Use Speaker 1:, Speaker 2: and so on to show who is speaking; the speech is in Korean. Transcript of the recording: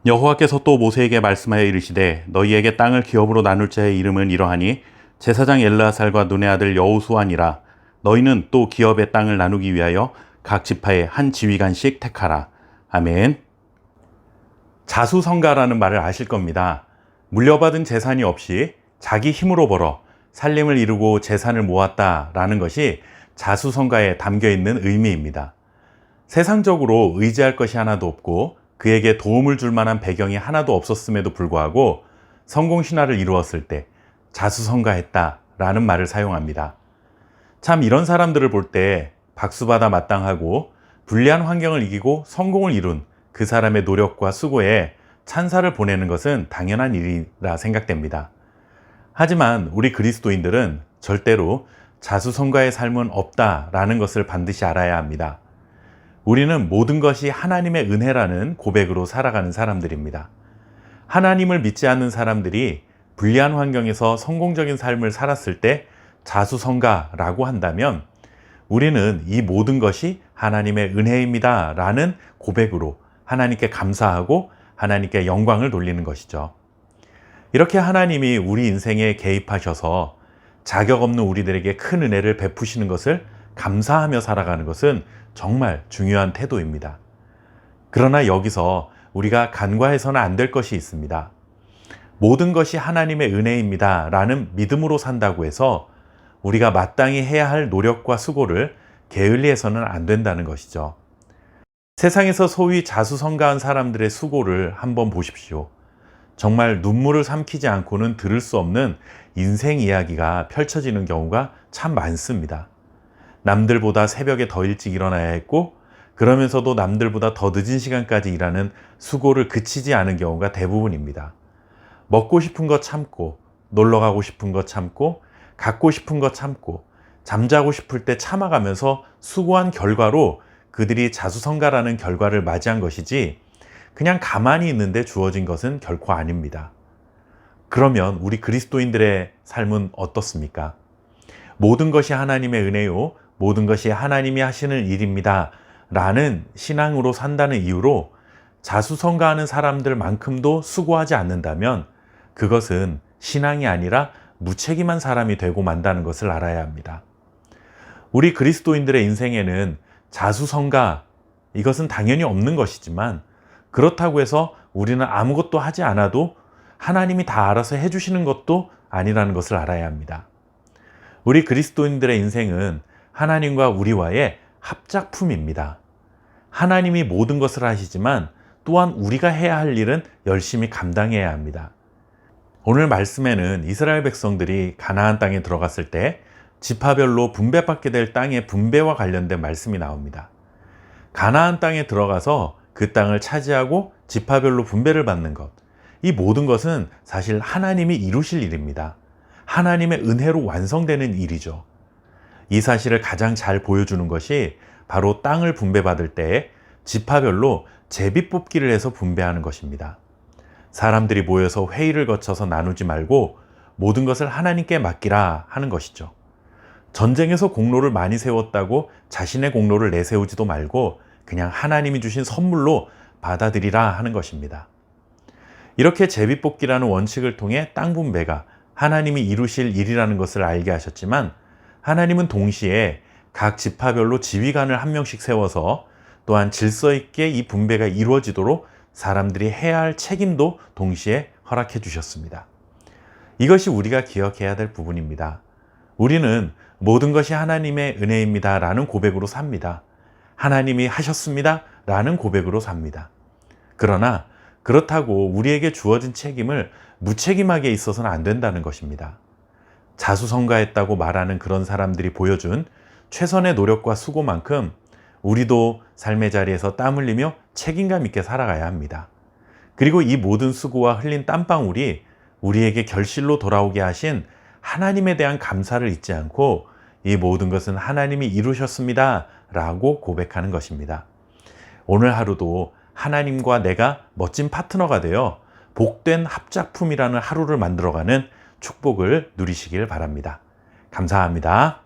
Speaker 1: 여호와께서 또 모세에게 말씀하여 이르시되 너희에게 땅을 기업으로 나눌 자의 이름은 이러하니 제사장 엘르아살과 눈의 아들 여호수아니라. 너희는 또 기업의 땅을 나누기 위하여 각 지파에 한 지휘관씩 택하라. 아멘. 자수성가라는 말을 아실 겁니다. 물려받은 재산이 없이 자기 힘으로 벌어 살림을 이루고 재산을 모았다라는 것이 자수성가에 담겨 있는 의미입니다. 세상적으로 의지할 것이 하나도 없고 그에게 도움을 줄 만한 배경이 하나도 없었음에도 불구하고 성공신화를 이루었을 때 자수성가했다라는 말을 사용합니다. 참 이런 사람들을 볼 때 박수받아 마땅하고 불리한 환경을 이기고 성공을 이룬 그 사람의 노력과 수고에 찬사를 보내는 것은 당연한 일이라 생각됩니다. 하지만 우리 그리스도인들은 절대로 자수성가의 삶은 없다라는 것을 반드시 알아야 합니다. 우리는 모든 것이 하나님의 은혜라는 고백으로 살아가는 사람들입니다. 하나님을 믿지 않는 사람들이 불리한 환경에서 성공적인 삶을 살았을 때 자수성가라고 한다면 우리는 이 모든 것이 하나님의 은혜입니다 라는 고백으로 하나님께 감사하고 하나님께 영광을 돌리는 것이죠. 이렇게 하나님이 우리 인생에 개입하셔서 자격 없는 우리들에게 큰 은혜를 베푸시는 것을 감사하며 살아가는 것은 정말 중요한 태도입니다. 그러나 여기서 우리가 간과해서는 안 될 것이 있습니다. 모든 것이 하나님의 은혜입니다 라는 믿음으로 산다고 해서 우리가 마땅히 해야 할 노력과 수고를 게을리해서는 안 된다는 것이죠. 세상에서 소위 자수성가한 사람들의 수고를 한번 보십시오. 정말 눈물을 삼키지 않고는 들을 수 없는 인생 이야기가 펼쳐지는 경우가 참 많습니다. 남들보다 새벽에 더 일찍 일어나야 했고 그러면서도 남들보다 더 늦은 시간까지 일하는 수고를 그치지 않은 경우가 대부분입니다. 먹고 싶은 거 참고, 놀러 가고 싶은 거 참고, 갖고 싶은 거 참고, 잠자고 싶을 때 참아가면서 수고한 결과로 그들이 자수성가라는 결과를 맞이한 것이지 그냥 가만히 있는데 주어진 것은 결코 아닙니다. 그러면 우리 그리스도인들의 삶은 어떻습니까? 모든 것이 하나님의 은혜요, 모든 것이 하나님이 하시는 일입니다 라는 신앙으로 산다는 이유로 자수성가하는 사람들만큼도 수고하지 않는다면 그것은 신앙이 아니라 무책임한 사람이 되고 만다는 것을 알아야 합니다. 우리 그리스도인들의 인생에는 자수성가, 이것은 당연히 없는 것이지만 그렇다고 해서 우리는 아무것도 하지 않아도 하나님이 다 알아서 해주시는 것도 아니라는 것을 알아야 합니다. 우리 그리스도인들의 인생은 하나님과 우리와의 합작품입니다. 하나님이 모든 것을 하시지만 또한 우리가 해야 할 일은 열심히 감당해야 합니다. 오늘 말씀에는 이스라엘 백성들이 가나안 땅에 들어갔을 때 지파별로 분배받게 될 땅의 분배와 관련된 말씀이 나옵니다. 가나안 땅에 들어가서 그 땅을 차지하고 지파별로 분배를 받는 것, 이 모든 것은 사실 하나님이 이루실 일입니다. 하나님의 은혜로 완성되는 일이죠. 이 사실을 가장 잘 보여주는 것이 바로 땅을 분배받을 때 지파별로 제비뽑기를 해서 분배하는 것입니다. 사람들이 모여서 회의를 거쳐서 나누지 말고 모든 것을 하나님께 맡기라 하는 것이죠. 전쟁에서 공로를 많이 세웠다고 자신의 공로를 내세우지도 말고 그냥 하나님이 주신 선물로 받아들이라 하는 것입니다. 이렇게 제비뽑기라는 원칙을 통해 땅 분배가 하나님이 이루실 일이라는 것을 알게 하셨지만 하나님은 동시에 각 지파별로 지휘관을 한 명씩 세워서 또한 질서 있게 이 분배가 이루어지도록 사람들이 해야 할 책임도 동시에 허락해 주셨습니다. 이것이 우리가 기억해야 될 부분입니다. 우리는 모든 것이 하나님의 은혜입니다 라는 고백으로 삽니다. 하나님이 하셨습니다 라는 고백으로 삽니다. 그러나 그렇다고 우리에게 주어진 책임을 무책임하게 있어서는 안 된다는 것입니다. 자수성가했다고 말하는 그런 사람들이 보여준 최선의 노력과 수고만큼 우리도 삶의 자리에서 땀 흘리며 책임감 있게 살아가야 합니다. 그리고 이 모든 수고와 흘린 땀방울이 우리에게 결실로 돌아오게 하신 하나님에 대한 감사를 잊지 않고 이 모든 것은 하나님이 이루셨습니다 라고 고백하는 것입니다. 오늘 하루도 하나님과 내가 멋진 파트너가 되어 복된 합작품이라는 하루를 만들어가는 축복을 누리시길 바랍니다. 감사합니다.